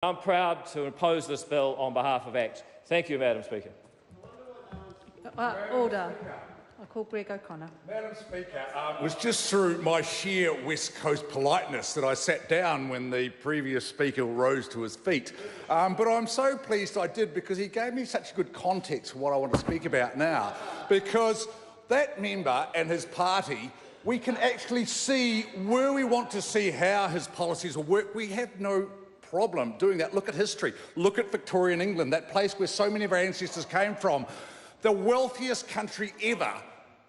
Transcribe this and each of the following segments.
I'm proud to oppose this bill on behalf of ACT. Thank you, Madam Speaker. Order. I call Greg O'Connor. Madam Speaker, it was just through my sheer West Coast politeness that I sat down when the previous speaker rose to his feet. But I'm so pleased I did, because he gave me such good context for what I want to speak about now. Because that member and his party, we can actually see where we want to see how his policies will work. We have no problem doing that. Look at history. Look at Victorian England, that place where so many of our ancestors came from. The wealthiest country ever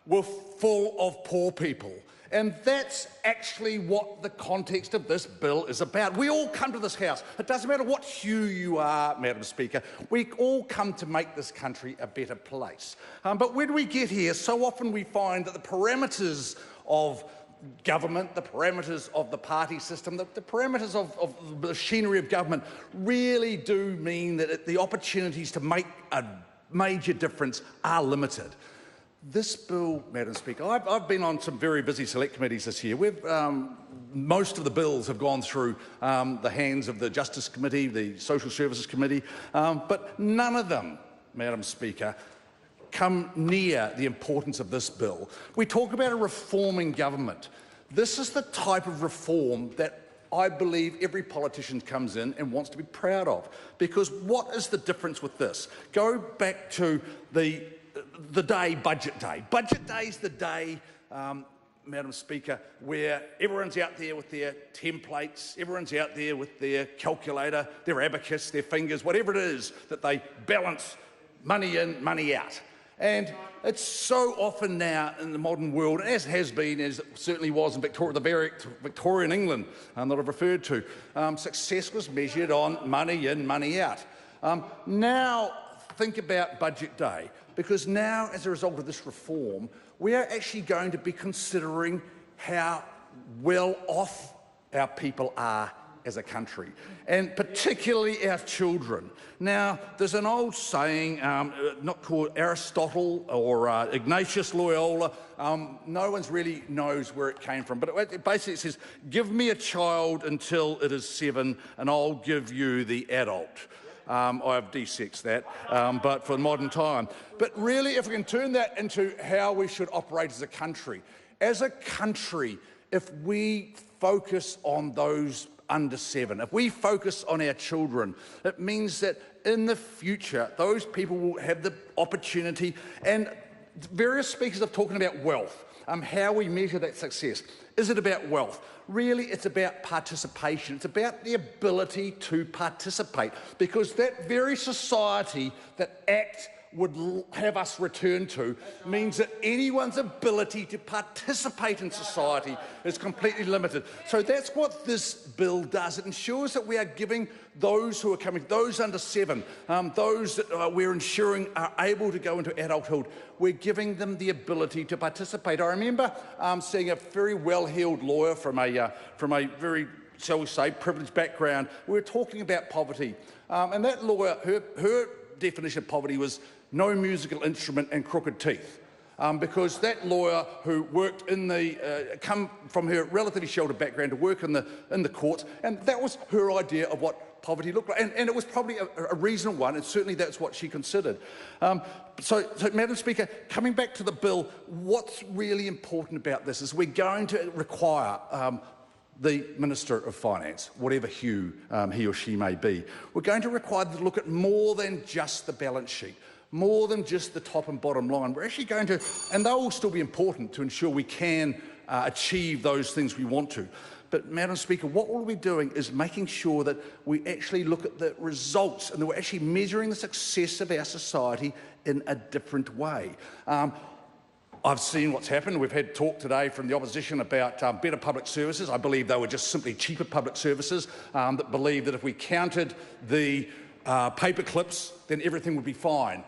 were full of poor people. And that's actually what the context of this bill is about. We all come to this House. It doesn't matter what hue you are, Madam Speaker. We all come to make this country a better place. But when we get here, so often we find that the parameters of government, the parameters of the party system, the parameters of the machinery of government really do mean that the opportunities to make a major difference are limited. This bill, Madam Speaker, I've been on some very busy select committees this year. Most of the bills have gone through the hands of the Justice Committee, the Social Services Committee, but none of them, Madam Speaker, come near the importance of this bill. We talk about a reforming government. This is the type of reform that I believe every politician comes in and wants to be proud of. Because what is the difference with this? Go back to the day, Budget Day. Budget Day is the day, Madam Speaker, where everyone's out there with their templates, everyone's out there with their calculator, their abacus, their fingers, whatever it is that they balance money in, money out. And it's so often now in the modern world, as has been, as it certainly was in Victorian England that I've referred to, success was measured on money in, money out. Now think about Budget Day, because now, as a result of this reform, we are actually going to be considering how well off our people are as a country, and particularly our children. Now, there's an old saying, not called Aristotle or Ignatius Loyola, no one really knows where it came from, but it basically says, give me a child until it is 7 and I'll give you the adult. I've de-sexed that, but for modern time. But really, if we can turn that into how we should operate as a country, if we focus on those under 7, if we focus on our children, it means that in the future, those people will have the opportunity, and various speakers have talking about wealth, how we measure that success. Is it about wealth? Really, it's about participation. It's about the ability to participate, because that very society that ACT would have us return to means that anyone's ability to participate in society is completely limited. So that's what this bill does. It ensures that we are giving those who are coming, those under 7, those that we're ensuring are able to go into adulthood, we're giving them the ability to participate. I remember seeing a very well-heeled lawyer from a very, shall we say, privileged background. We were talking about poverty, and that lawyer, her definition of poverty was no musical instrument and crooked teeth. Because that lawyer who worked in come from her relatively sheltered background to work in the courts, and that was her idea of what poverty looked like. And it was probably a reasonable one, and certainly that's what she considered. So, Madam Speaker, coming back to the bill, what's really important about this is we're going to require the Minister of Finance, whatever hue he or she may be, we're going to require them to look at more than just the balance sheet, more than just the top and bottom line. We're actually going to, and they'll all still be important to ensure we can achieve those things we want to. But, Madam Speaker, what we'll be doing is making sure that we actually look at the results and that we're actually measuring the success of our society in a different way. I've seen what's happened. We've had talk today from the opposition about better public services. I believe they were just simply cheaper public services that believe that if we counted the paper clips, then everything would be fine.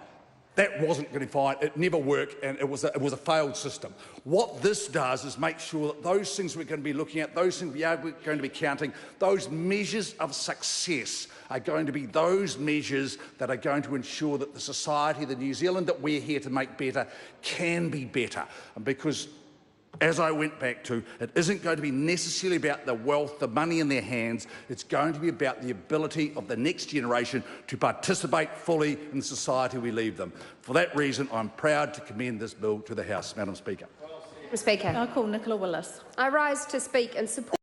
That wasn't going to be fine. It never worked, and it was a failed system. What this does is make sure that those things we're going to be looking at, those things we are going to be counting, those measures of success are going to be those measures that are going to ensure that the society, the New Zealand that we're here to make better, can be better. Because as I went back to, it isn't going to be necessarily about the wealth, the money in their hands. It's going to be about the ability of the next generation to participate fully in the society we leave them. For that reason, I'm proud to commend this bill to the House, Madam Speaker. Speaker. I call Nicola Willis. I rise to speak in support.